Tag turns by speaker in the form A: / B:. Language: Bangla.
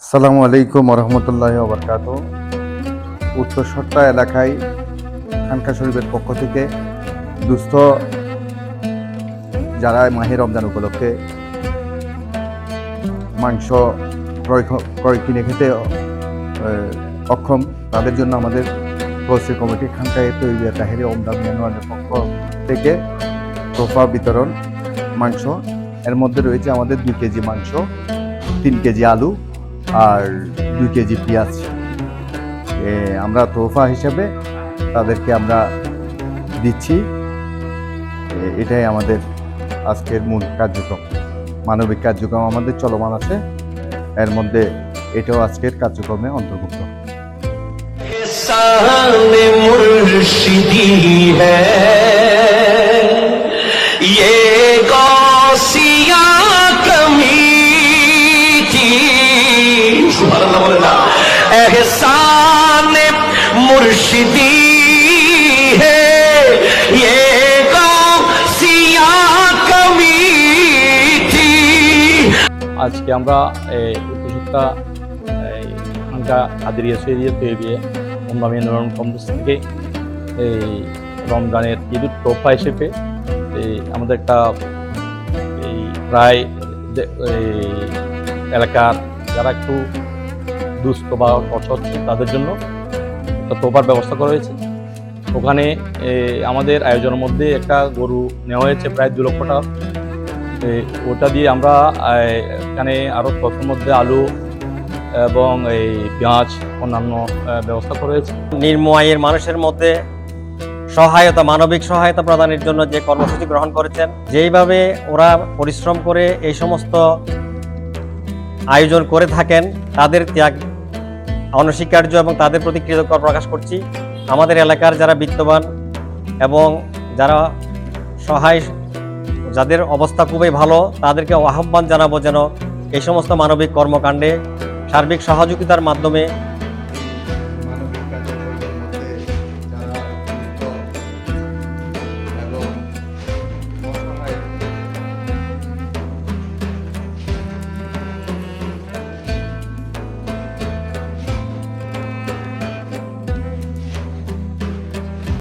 A: আসসালামু আলাইকুম রহমতুল্লাহ ওবরকাত। উত্তর সট্টা এলাকায় খানকা শরীফের পক্ষ থেকে দুস্থ যারা মাহে রমজান উপলক্ষে মাংস ক্রয় কিনে খেতে অক্ষম, তাদের জন্য আমাদের তহসিল কমিটি খানকায় তৈরি তাহেরি রমজান মেনুয়ারের পক্ষ থেকে তোফা বিতরণ মাংস। এর মধ্যে রয়েছে আমাদের 2 কেজি মাংস, 3 কেজি আলু আর 2 কেজি পেঁয়াজ। আমরা তোফা হিসেবে তাদেরকে আমরা দিচ্ছি। এটাই আমাদের আজকের মূল কার্যক্রম। মানবিক কার্যক্রম আমাদের চলমান আছে, এর মধ্যে এটাও আজকের কার্যক্রমে অন্তর্ভুক্ত।
B: एहसान मुर्शिदी है ये गौसिया कमीठी।
C: আজকে আমরা উত্তরসত্তা খানকা কাদেরিয়া শরিয়ত তৈরি রমজান কমপ্লেক্স থেকে এই রমজানের ঈদুল তোফা হিসেবে আমাদের একটা প্রায় এলাকার যারা একটু দুস্থ বা অসচ্ছল তাদের জন্য একটা তোফার ব্যবস্থা করা হয়েছে। ওখানে আমাদের আয়োজনের মধ্যে একটা গরু নেওয়া হয়েছে প্রায় 2 লক্ষ টাকা। ওটা দিয়ে আমরা এখানে আরও তথ্যের মধ্যে আলু এবং এই পেঁয়াজ অন্যান্য ব্যবস্থা করা হয়েছে।
D: নিম্ন আয়ের মানুষের মধ্যে মানবিক সহায়তা প্রদানের জন্য যে কর্মসূচি গ্রহণ করেছেন, যেইভাবে ওরা পরিশ্রম করে এই সমস্ত আয়োজন করে থাকেন, তাদের ত্যাগ অনস্বীকার্য এবং তাদের প্রতি কৃতজ্ঞতা প্রকাশ করছি। আমাদের এলাকার যারা বিত্তবান এবং যারা সহায়, যাদের অবস্থা খুবই ভালো, তাদেরকে আহ্বান জানাবো যেন এই সমস্ত মানবিক কর্মকাণ্ডে সার্বিক সহযোগিতার মাধ্যমে